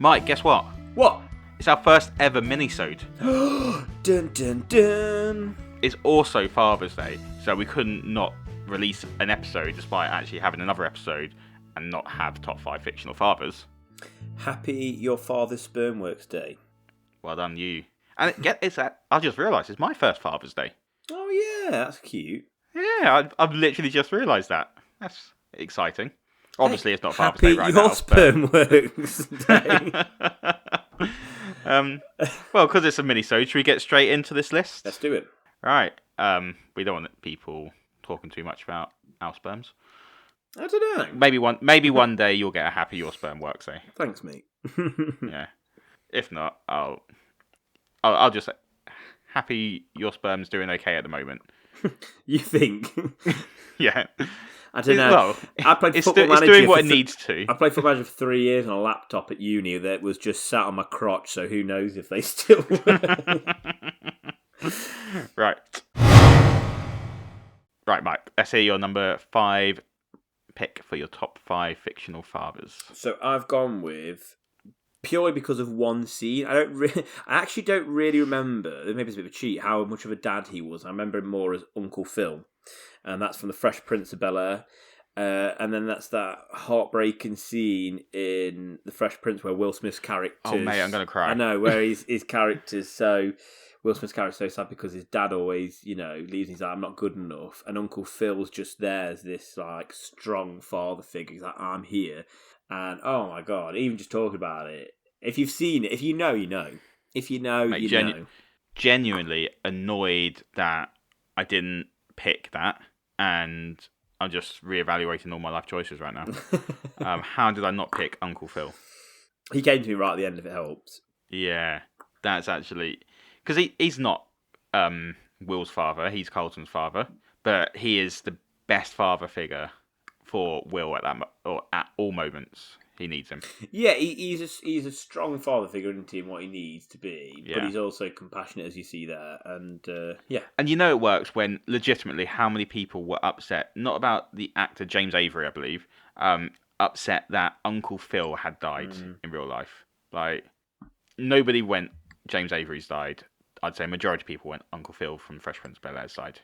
Mike, guess what? What? It's our first ever mini-sode. Dun dun dun. It's also Father's Day, so we couldn't not release an episode despite actually having another episode and not have top 5 fictional fathers. Happy Your Father's Sperm Works Day. Well done, you. And I just realised it's my first Father's Day. Oh yeah, that's cute. Yeah, I've literally just realised that. That's exciting. Obviously, it's not Father's Happy Day right Your now. Sperm Works Day. Well, because it's a mini-sode, should we get straight into this list? Let's do it. Right. We don't want people talking too much about our sperms. I don't know. Maybe one day you'll get a Happy Your Sperm Works Day. Thanks, mate. Yeah. If not, I'll just say, Happy Your Sperm's doing okay at the moment. You think? Yeah. I don't know. Well, I played it's Football Manager. doing what it needs to. I played Football Manager for 3 years on a laptop at uni that was just sat on my crotch, so who knows if they still work. Right. Right, Mike. Let's hear your number 5 pick for your top 5 fictional fathers. So I've gone with, purely because of one scene. I actually don't really remember. Maybe it's a bit of a cheat. How much of a dad he was. I remember him more as Uncle Phil, and that's from The Fresh Prince of Bel-Air. And then that's that heartbreaking scene in The Fresh Prince where Will Smith's character. Oh mate, I'm gonna cry. I know, where his character's so. Will Smith's character's so sad because his dad always, leaves and he's like, I'm not good enough. And Uncle Phil's just there as this, like, strong father figure. He's like, I'm here. And, oh my God, even just talking about it. If you've seen it, if you know, you know. If you know, mate, you know. Genuinely annoyed that I didn't pick that. And I'm just reevaluating all my life choices right now. How did I not pick Uncle Phil? He came to me right at the end, if it helps. Yeah, that's actually... Because he's not Will's father, he's Colton's father, but he is the best father figure for Will at all moments. He needs him. Yeah, he's a strong father figure into him, what he needs to be, Yeah. but he's also compassionate, as you see there, and yeah. And you know it works when, legitimately, how many people were upset, not about the actor James Avery, I believe, upset that Uncle Phil had died in real life. Like, nobody went, James Avery's died. I'd say majority of people went Uncle Phil from Fresh Prince of Bel-Air's side.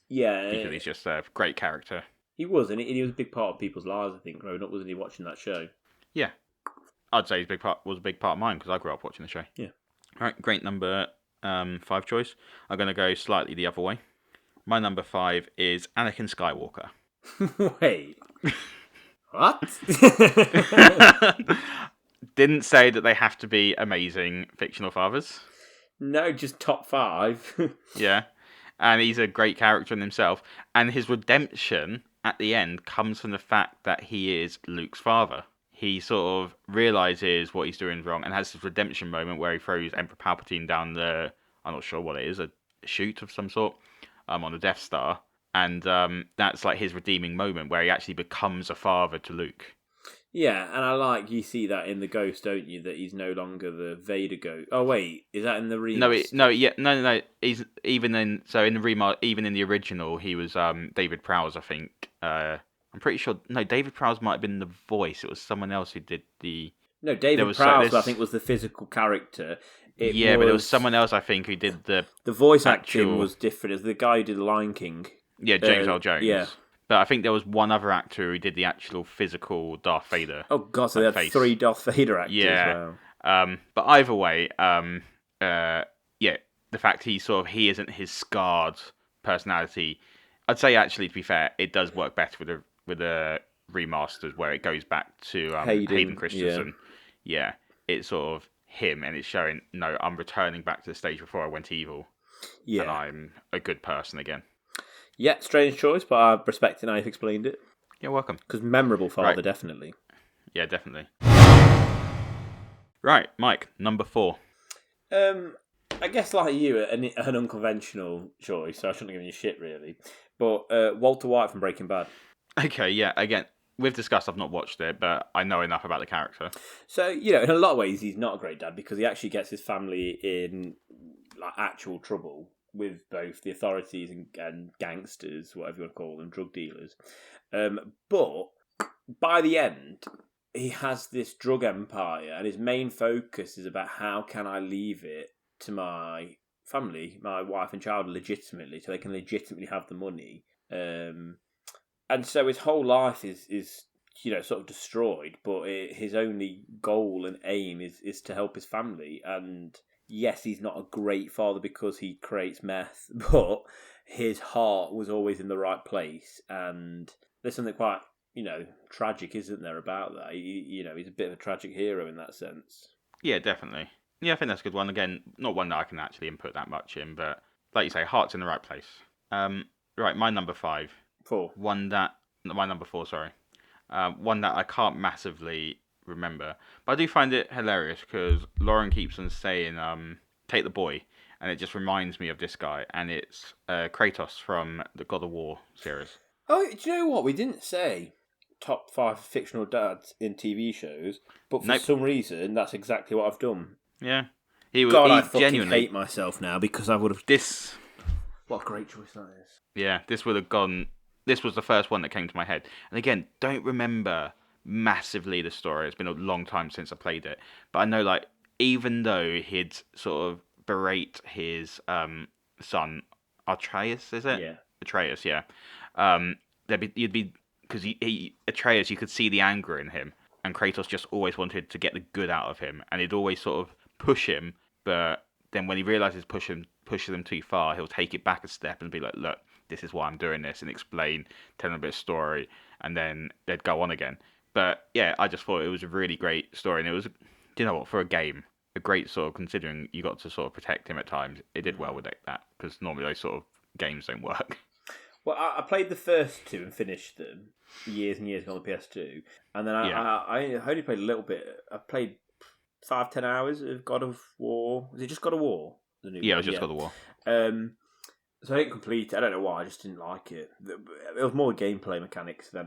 Yeah. Because he's just a great character. He was, and he was a big part of people's lives, I think, growing up, wasn't he, watching that show? Yeah. I'd say was a big part of mine, because I grew up watching the show. Yeah. All right, great number 5 choice. I'm going to go slightly the other way. My number 5 is Anakin Skywalker. Wait. What? Didn't say that they have to be amazing fictional fathers. No, just top 5. Yeah. And he's a great character in himself. And his redemption at the end comes from the fact that he is Luke's father. He sort of realises what he's doing wrong and has this redemption moment where he throws Emperor Palpatine down I'm not sure what it is, a chute of some sort, on the Death Star. And that's like his redeeming moment where he actually becomes a father to Luke. Yeah, and you see that in the Ghost, don't you? That he's no longer the Vader Ghost. Oh wait, is that in the remaster? No. He's even in the remaster, even in the original, he was David Prowse, I think. I'm pretty sure. No, David Prowse might have been the voice. It was someone else who did the. No, David Prowse, I think, was the physical character. But there was someone else, I think, who did the. The voice acting was different. As the guy who did The Lion King. Yeah, James Earl Jones. Yeah. But I think there was one other actor who did the actual physical Darth Vader. Oh God! So they had 3 Darth Vader actors. Yeah. Wow. But either way, the fact he isn't his scarred personality. I'd say actually, to be fair, it does work better with the remasters where it goes back to Hayden Christensen. Yeah, it's sort of him, and it's showing. No, I'm returning back to the stage before I went evil. Yeah, and I'm a good person again. Yeah, strange choice, but I respect it now you've explained it. You're welcome. Because memorable father, definitely. Yeah, definitely. Right, Mike, number 4. I guess like you, an unconventional choice, so I shouldn't have given you shit, really. But Walter White from Breaking Bad. Okay, yeah, again, we've discussed, I've not watched it, but I know enough about the character. So, in a lot of ways, he's not a great dad because he actually gets his family in actual trouble with both the authorities and gangsters, whatever you want to call them, drug dealers. But by the end, he has this drug empire, and his main focus is about how can I leave it to my family, my wife and child, legitimately, so they can legitimately have the money. And so his whole life is sort of destroyed, but his only goal and aim is to help his family. And yes, he's not a great father because he creates meth, but his heart was always in the right place. And there's something quite tragic, isn't there, about that? He's a bit of a tragic hero in that sense. Yeah, definitely. Yeah, I think that's a good one. Again, not one that I can actually input that much in, but like you say, heart's in the right place. Um, right, my number five. Four. One that my number four, sorry. One that I can't massively remember, but I do find it hilarious because Lauren keeps on saying, "Take the boy," and it just reminds me of this guy, and it's Kratos from the God of War series. Oh, do you know what? We didn't say top 5 fictional dads in TV shows, but for Nope. some reason, that's exactly what I've done. Yeah, God, I he fucking genuinely hate myself now because I would have. this. What a great choice that is. Yeah, this would have gone. This was the first one that came to my head, and again, don't remember massively the story. It's been a long time since I played it, but I know like even though he'd sort of berate his son Atreus, is it? Yeah. Atreus, yeah. Um, you'd be because Atreus, you could see the anger in him, and Kratos just always wanted to get the good out of him, and he'd always sort of push him, but then when he realizes pushes him too far, he'll take it back a step and be like, "Look, this is why I'm doing this," and explain, tell him a bit of story, and then they'd go on again. But yeah, I just thought it was a really great story, and it was, you know what, for a game, a great sort of considering you got to sort of protect him at times. It did well with that because normally those sort of games don't work. Well, I played the first two and finished them years and years ago on the PS2, and then Yeah, I only played a little bit. I played 5-10 hours of God of War. Was it just God of War? The new yeah, it one, was just yeah. God of War. So I didn't complete it. I don't know why. I just didn't like it. It was more gameplay mechanics than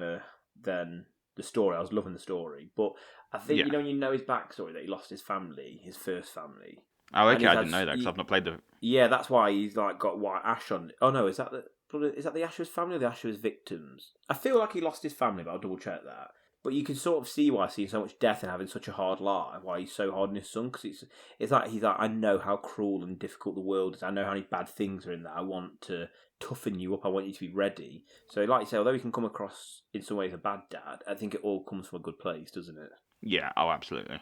the story. I was loving the story, but I think Yeah. when you know his backstory that he lost his family, his first family, Oh, and okay, he's I had didn't know that because I've not played the. yeah, that's why he's like got white ash on. Oh no, is that the ash of his family or the ash of his victims? I feel like he lost his family, but I'll double check that. But you can sort of see why seeing so much death and having such a hard life, why he's so hard on his son. Because it's like he's like, I know how cruel and difficult the world is. I know how many bad things are in there. I want to toughen you up. I want you to be ready. So, like you say, although he can come across in some ways a bad dad, I think it all comes from a good place, doesn't it? Yeah. Oh, absolutely.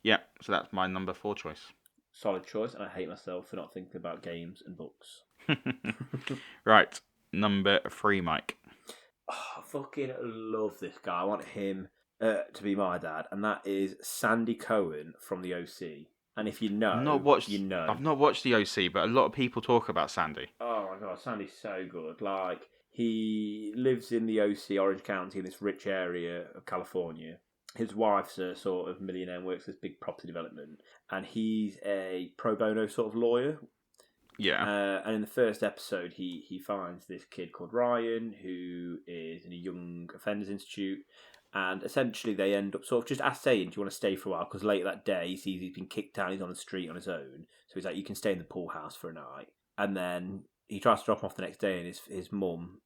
Yeah. So that's my number four choice. Solid choice, and I hate myself for not thinking about games and books. Right, number three, Mike. Oh, I fucking love this guy. I want him to be my dad, and that is Sandy Cohen from the OC. And if you know, you know. I've not watched the OC, but a lot of people talk about Sandy. Oh my god, Sandy's so good. Like he lives in the OC, Orange County, in this rich area of California. His wife's a sort of millionaire and works this big property development, and he's a pro bono sort of lawyer. Yeah. And in the first episode, he finds this kid called Ryan who is in a young offenders institute, and essentially they end up sort of just saying, "Do you want to stay for a while?" Because later that day he sees he's been kicked out, he's on the street on his own, so he's like, "You can stay in the pool house for a night." And then he tries to drop him off the next day, and his mum,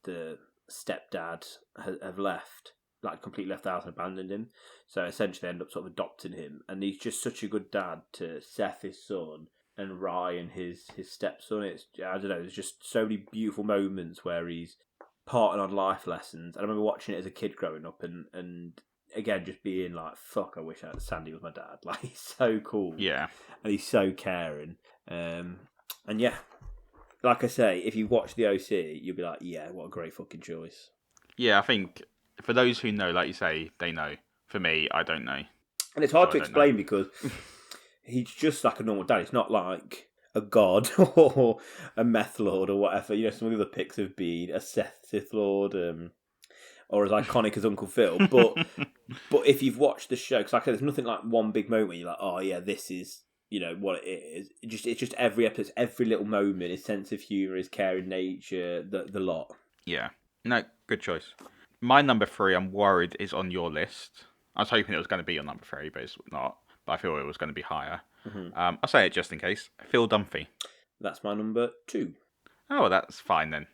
the stepdad, have left. Like completely left the house and abandoned him. So essentially, they end up sort of adopting him, and he's just such a good dad to Seth, his son, and Ryan, his stepson. It's I don't know. There's just so many beautiful moments where he's parting on life lessons. And I remember watching it as a kid growing up, and again just being like, "Fuck, I wish Sandy was my dad." Like he's so cool, Yeah. and he's so caring. And yeah, like I say, if you watch the OC, you'll be like, "Yeah, what a great fucking choice." Yeah, I think for those who know, like you say, they know. For me, I don't know. And it's So hard I to don't know. explain because he's just like a normal dad. It's not like a god or a meth lord or whatever. Some of the other picks have been a Sith Lord, or as iconic as Uncle Phil. But if you've watched the show, because like I said, there's nothing like one big moment where you're like, oh yeah, this is what it is. It's just every episode, every little moment, his sense of humour, his caring nature, the lot. Yeah. No, good choice. My number three, I'm worried, is on your list. I was hoping it was going to be your number three, but it's not. But I feel it was going to be higher. Mm-hmm. I'll say it just in case. Phil Dunphy. That's my number 2. Oh, well, that's fine then.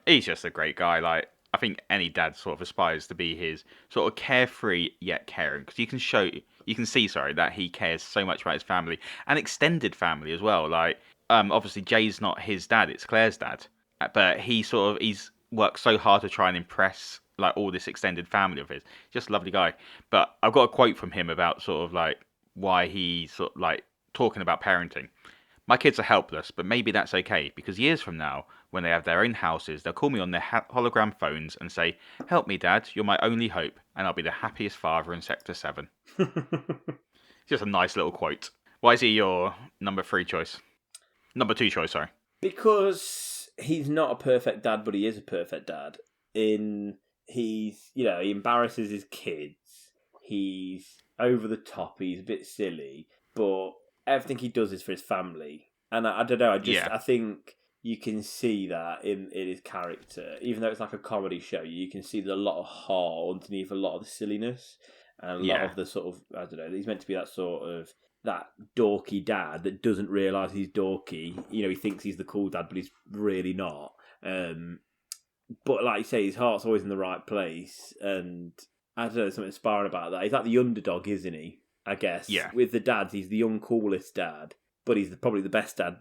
He's just a great guy. Like I think any dad sort of aspires to be his sort of carefree yet caring, because you can see, sorry, that he cares so much about his family and extended family as well. Like, obviously Jay's not his dad; it's Claire's dad, but he's worked so hard to try and impress like all this extended family of his. Just a lovely guy. But I've got a quote from him about sort of like why he sort of like talking about parenting. My kids are helpless, but maybe that's okay, because years from now, when they have their own houses, they'll call me on their hologram phones and say, "Help me, Dad, you're my only hope," and I'll be the happiest father in Sector 7. Just a nice little quote. Why is he your number 3 choice? Number 2 choice, sorry. Because he's not a perfect dad, but he is a perfect dad. He embarrasses his kids. He's over the top. He's a bit silly, but everything he does is for his family. And I don't know. I think you can see that in his character, even though it's like a comedy show. You can see there's a lot of heart underneath a lot of the silliness and a lot of the sort of, I don't know. He's meant to be that sort of that dorky dad that doesn't realise he's dorky. You know, he thinks he's the cool dad, but he's really not. But like you say, his heart's always in the right place, and I don't know, there's something inspiring about that. He's like the underdog, isn't he? I guess. Yeah. With the dads, he's the uncoolest dad, but he's probably the best dad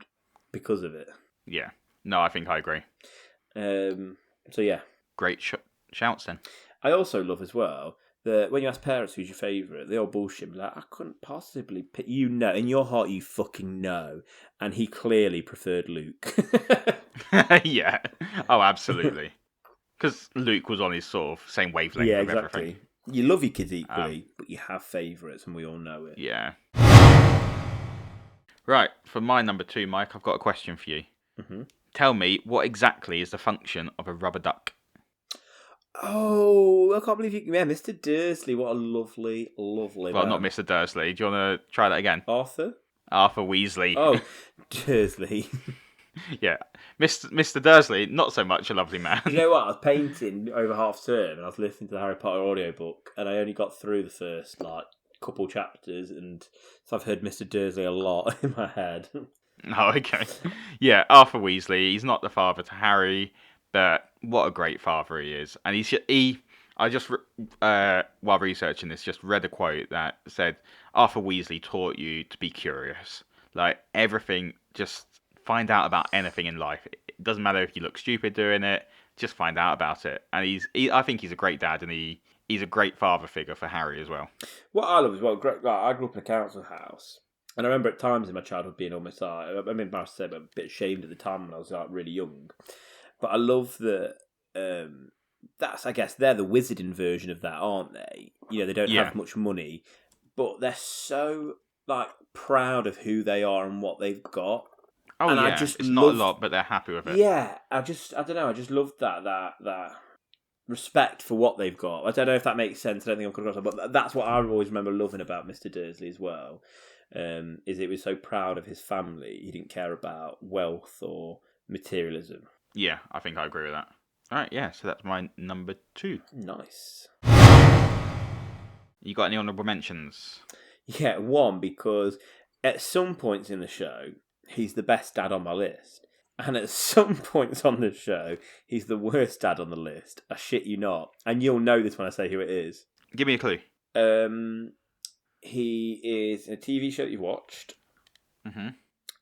because of it. Yeah. No, I think I agree. So yeah. Great shouts then. I also love as well that when you ask parents who's your favourite, they all bullshit. Like, I couldn't possibly pick. You know, in your heart, you fucking know. And he clearly preferred Luke. Yeah. Oh, absolutely. Because Luke was on his sort of same wavelength yeah, with exactly. everything. You love your kids equally, but you have favourites, and we all know it. Yeah. Right, for my number 2, Mike, I've got a question for you. Mm-hmm. Tell me, what exactly is the function of a rubber duck? Oh, I can't believe you... Yeah, Mr. Dursley, what a lovely, lovely Well, man. not Mr. Dursley. Do you want to try that again? Arthur? Arthur Weasley. Oh, Dursley. Yeah. Mr. Dursley, not so much a lovely man. You know what? I was painting over half term and I was listening to the Harry Potter audiobook and I only got through the first, couple chapters, and so I've heard Mr. Dursley a lot in my head. Oh, okay. Yeah, Arthur Weasley, he's not the father to Harry, but what a great father he is. And I just, while researching this, just read a quote that said, Arthur Weasley taught you to be curious. Like, everything, just find out about anything in life. It doesn't matter if you look stupid doing it, just find out about it. And I think he's a great dad, and he's a great father figure for Harry as well. What I love as well, I grew up in a council house, and I remember at times in my childhood being almost I'm embarrassed to say, but a bit ashamed at the time when I was really young. But I love that. I guess they're the wizarding version of that, aren't they? You know, they don't have much money, but they're so proud of who they are and what they've got. Oh, and yeah, it's not a lot, but they're happy with it. Yeah, I don't know, I just love that respect for what they've got. I don't know if that makes sense. I don't think I'm coming across that, but that's what I always remember loving about Mr. Dursley as well. Is he was so proud of his family. He didn't care about wealth or materialism. Yeah, I think I agree with that. All right, yeah, so that's my number 2. Nice. You got any honourable mentions? Yeah, one, because at some points in the show, he's the best dad on my list. And at some points on the show, he's the worst dad on the list. I shit you not. And you'll know this when I say who it is. Give me a clue. He is in a TV show that you've watched. Mm-hmm.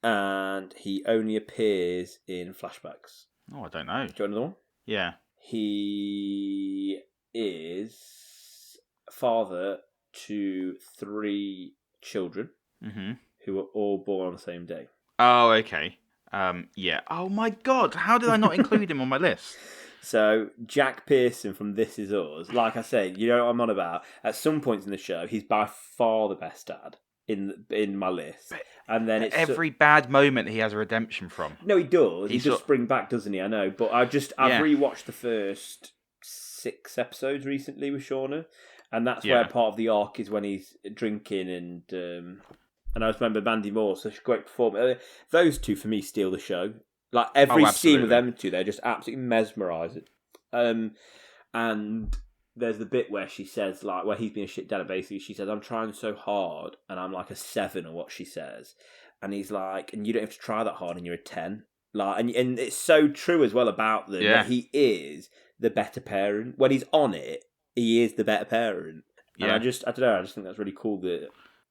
And he only appears in flashbacks. Oh, I don't know. Do you want another one? Yeah. He is father to 3 children who were all born on the same day. Oh, okay. Yeah. Oh my God! How did I not include him on my list? So Jack Pearson from This Is Us, like I said, you know what I'm on about. At some points in the show, he's by far the best dad in my list. And then it's every bad moment he has a redemption from. No, he does. He does spring back, doesn't he? I know, but I've rewatched the first 6 episodes recently with Shauna, and that's where part of the arc is when he's drinking and I just remember Mandy Moore, such a great performance. Those 2 for me steal the show. Like every scene with them 2, they're just absolutely mesmerising. And there's the bit where she says, where he's being a shit dad, basically, she says, I'm trying so hard, and I'm like a 7 or what she says. And he's like, and you don't have to try that hard, and you're a 10. Like, and it's so true as well about them that Yeah, he is the better parent. When he's on it, he is the better parent. And I yeah. don't know, I just think that's really cool that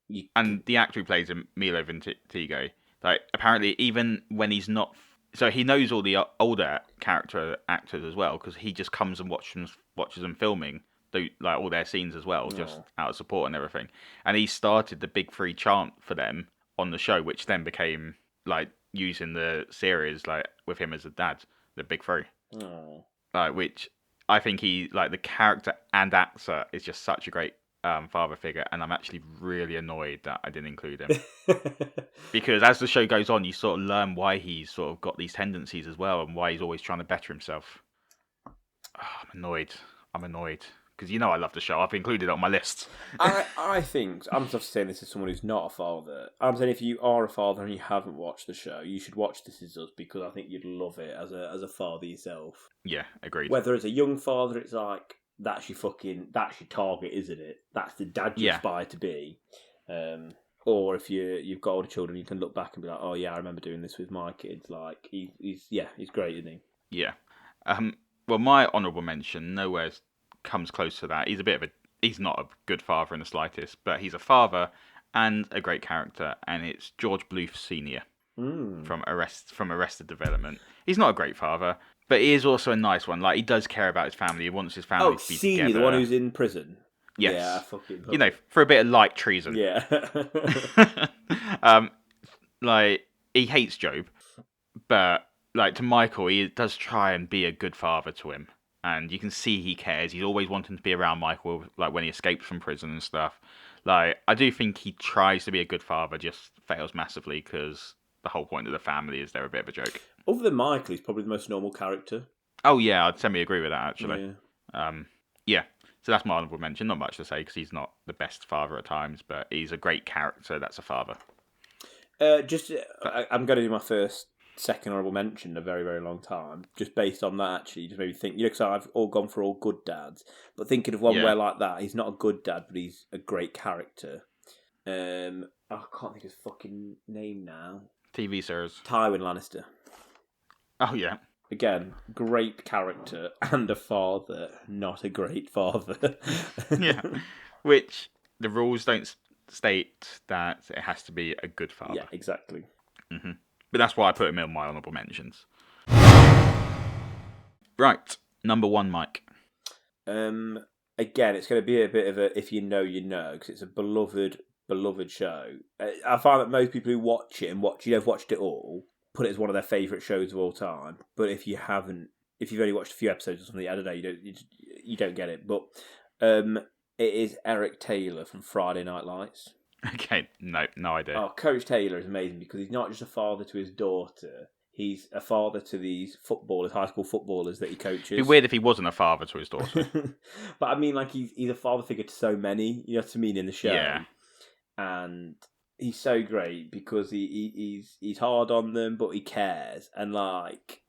you And can. the actor who plays him, Milo Ventigo, like apparently even when he's not, so he knows all the older character actors as well because he just comes and watches them filming, like all their scenes as well, just Oh. out of support and everything. And he started the Big Three chant for them on the show, which then became like used in the series, like with him as a dad, the Big Three, Oh. like which I think he like the character and actor is just such a great father figure, and I'm actually really annoyed that I didn't include him because as the show goes on, you sort of learn why he's sort of got these tendencies as well, and why he's always trying to better himself. Oh, I'm annoyed. I'm annoyed because I love the show. I've included it on my list. I think I'm just saying this as someone who's not a father. I'm saying if you are a father and you haven't watched the show, you should watch This Is Us because I think you'd love it as a father yourself. Yeah, agreed. Whether as a young father, it's like that's your target, isn't it? That's the dad you Yeah, aspire to be. Or if you've got older children, you can look back and be like, oh yeah, I remember doing this with my kids. Like he's great, isn't he? yeah. Well, my honourable mention nowhere comes close to that. He's not a good father in the slightest, but he's a father and a great character, and it's George Bluth Senior Mm. from Arrested Development. He's not a great father, but he is also a nice one. Like he does care about his family. He wants his family Oh, to be Senior, the one together. who's in prison. Yeah, I Yes, fucking love it. for a bit of light treason. Yeah. um, like he hates Job, but like to Michael, he does try and be a good father to him, and you can see he cares. He's always wanting to be around Michael, like when he escapes from prison and stuff. Like I do think he tries to be a good father, just fails massively because the whole point of the family is they're a bit of a joke. Other than Michael, he's probably the most normal character. Oh yeah, I'd semi-agree with that actually. Yeah. Yeah, so that's my honourable mention. Not much to say because he's not the best father at times, but he's a great character. That's a father. But I'm going to do my second honourable mention in a very, very long time. Just based on that, actually, just made me think. Because I've all gone for all good dads, but thinking of one yeah, where like that, he's not a good dad, but he's a great character. I can't think of his fucking name now. TV series. Tywin Lannister. Oh yeah, Again, great character and a father, not a great father. yeah. Which the rules don't state that it has to be a good father. Yeah, exactly. But that's why I put him in my honourable mentions. Right, number one, Mike. Again, it's going to be a bit of a if you know, you know, because it's a beloved show. I find that most people who watch it and have watched it all, put it as one of their favourite shows of all time. But if you haven't, if you've only watched a few episodes or something, I don't know, you don't get it. But it is Eric Taylor from Friday Night Lights. Okay, no idea. Oh, Coach Taylor is amazing because he's not just a father to his daughter. He's a father to these high school footballers that he coaches. It'd be weird if he wasn't a father to his daughter. But I mean, like he's a father figure to so many. You know what I mean in the show. Yeah. And he's so great because he's hard on them, but he cares, and like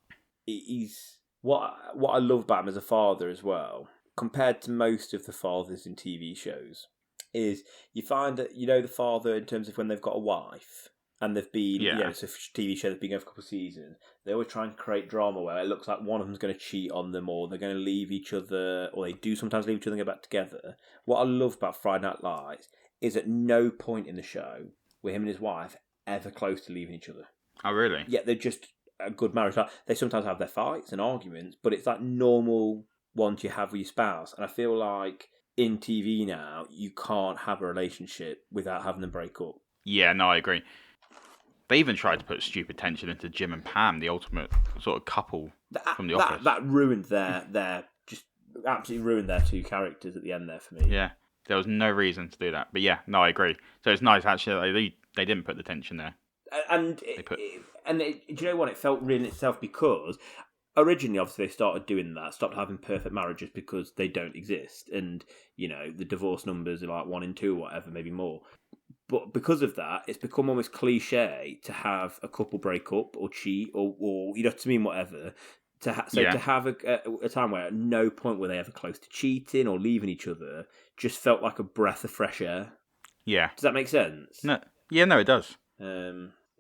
he's what I love about him as a father as well, compared to most of the fathers in TV shows, is you find that the father in terms of when they've got a wife and they've been it's a TV show that's been going for a couple of seasons. They always try and create drama where it looks like one of them's going to cheat on them, or they're going to leave each other, or they do sometimes leave each other and go back together. What I love about Friday Night Lights is at no point in the show were him and his wife ever close to leaving each other. Oh, really? Yeah, they're just a good marriage. They sometimes have their fights and arguments, but it's like normal ones you have with your spouse. And I feel like in TV now, you can't have a relationship without having them break up. Yeah, no, I agree. They even tried to put stupid tension into Jim and Pam, the ultimate sort of couple from The Office. That ruined their just absolutely ruined their two characters at the end there for me. Yeah, there was no reason to do that. But yeah, no, I agree. So it's nice actually they didn't put the tension there. And do you know what? It felt real in itself because originally, obviously, they stopped having perfect marriages because they don't exist, and the divorce numbers are like 1 in 2 or whatever, maybe more. But because of that, it's become almost cliche to have a couple break up or cheat or you know what I mean, whatever. To have a time where at no point were they ever close to cheating or leaving each other just felt like a breath of fresh air. Yeah. Does that make sense? No. Yeah, no, it does.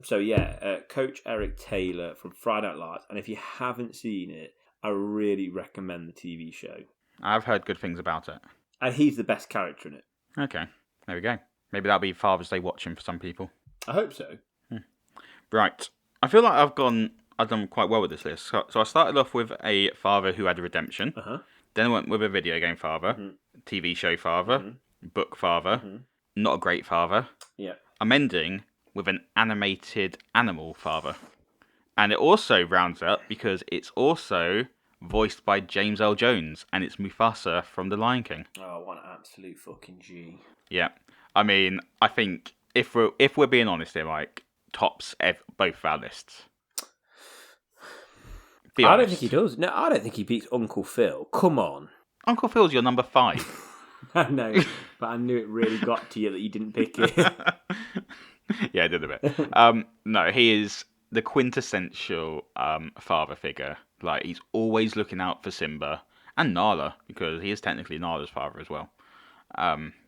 So yeah, Coach Eric Taylor from Friday Night Lights, and if you haven't seen it, I really recommend the TV show. I've heard good things about it. And he's the best character in it. Okay, there we go. Maybe that'll be Father's Day watching for some people. I hope so. Right. I feel like I've done quite well with this list. So I started off with a father who had a redemption. Then I went with a video game father, TV show father, book father, not a great father. Yeah. I'm ending with an animated animal father. And it also rounds up because it's also voiced by James L. Jones, and it's Mufasa from The Lion King. Oh, what an absolute fucking G. Yeah. I mean, I think if we're being honest here, Mike, tops both of our lists. Be honest. I don't think he does. No, I don't think he beats Uncle Phil. Come on. Uncle Phil's your number 5. I know, but I knew it really got to you that you didn't pick it. Yeah, I did a bit. No, he is the quintessential father figure. Like, he's always looking out for Simba and Nala, because he is technically Nala's father as well,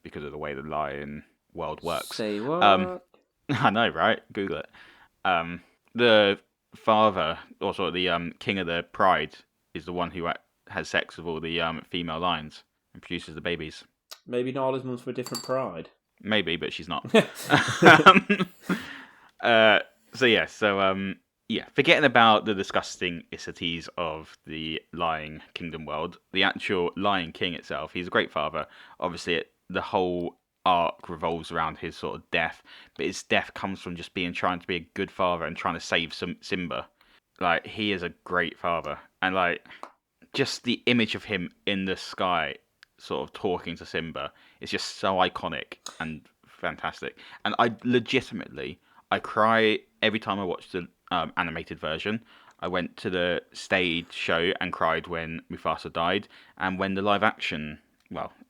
because of the way the lion world works. Say what? I know, right? Google it. The father, also the king of the pride, is the one who has sex with all the female lions and produces the babies. Maybe Nala's mum's for a different pride. Maybe, but she's not. Forgetting about the disgusting icities of the Lion Kingdom world, the actual Lion King itself, he's a great father. Obviously, the whole arc revolves around his sort of death, but his death comes from just trying to be a good father and trying to save Simba. Like, he is a great father, and like, just the image of him in the sky, sort of talking to Simba, is just so iconic and fantastic. And I cry every time I watch the animated version. I went to the stage show and cried when Mufasa died, and when the live action,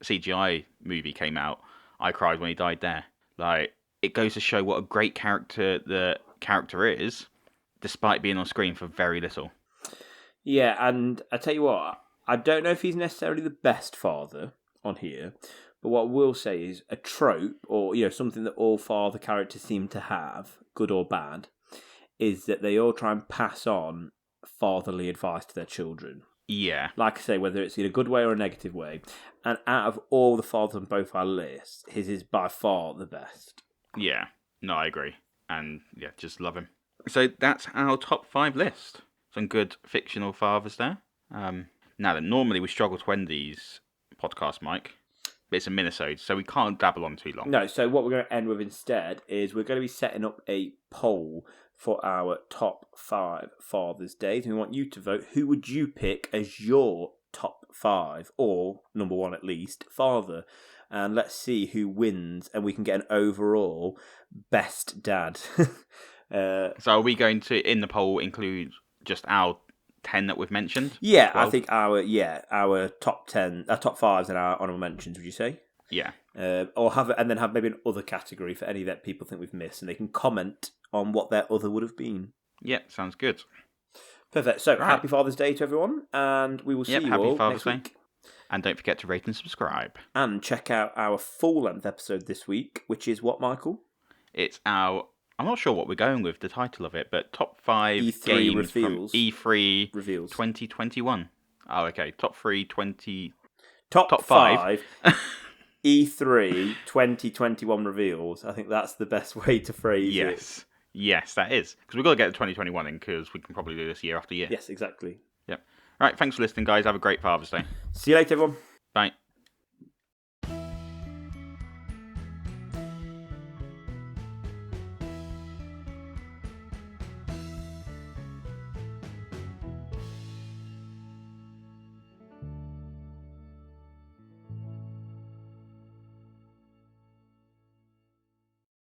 CGI movie came out, I cried when he died there. Like, it goes to show what a great character the character is, despite being on screen for very little. Yeah, and I tell you what, I don't know if he's necessarily the best father on here, but what I will say is a trope, or something that all father characters seem to have, good or bad, is that they all try and pass on fatherly advice to their children. Yeah. Like I say, whether it's in a good way or a negative way. And out of all the fathers on both our lists, his is by far the best. Yeah. No, I agree. And yeah, just love him. So that's our top 5 list. Some good fictional fathers there. Now then, normally we struggle to end these podcasts, Mike. But it's a minisode, so we can't dabble on too long. No, so what we're going to end with instead is we're going to be setting up a poll for our top 5 Father's Days. And we want you to vote. Who would you pick as your top 5, or number 1 at least, father? And let's see who wins, and we can get an overall best dad. So are we going to, in the poll, include just our 10 that we've mentioned? Yeah, 12? I think our top 10, our top 5s and our honourable mentions, would you say? Yeah. Or have maybe an other category for any that people think we've missed, and they can comment on what their other would have been. Yeah, sounds good. Perfect. So, Happy Father's Day to everyone, and we will see you all next week. And don't forget to rate and subscribe. And check out our full-length episode this week, which is what, Michael? It's our... I'm not sure what we're going with, the title of it, but top 5 E3 games reveals. From E3 reveals 2021. Oh, okay. Top 3 20... Top 5 E3 2021 reveals. I think that's the best way to phrase it. Yes, that is. Because we've got to get the 2021 in, because we can probably do this year after year. Yes, exactly. Yep. All right, thanks for listening, guys. Have a great Father's Day. See you later, everyone.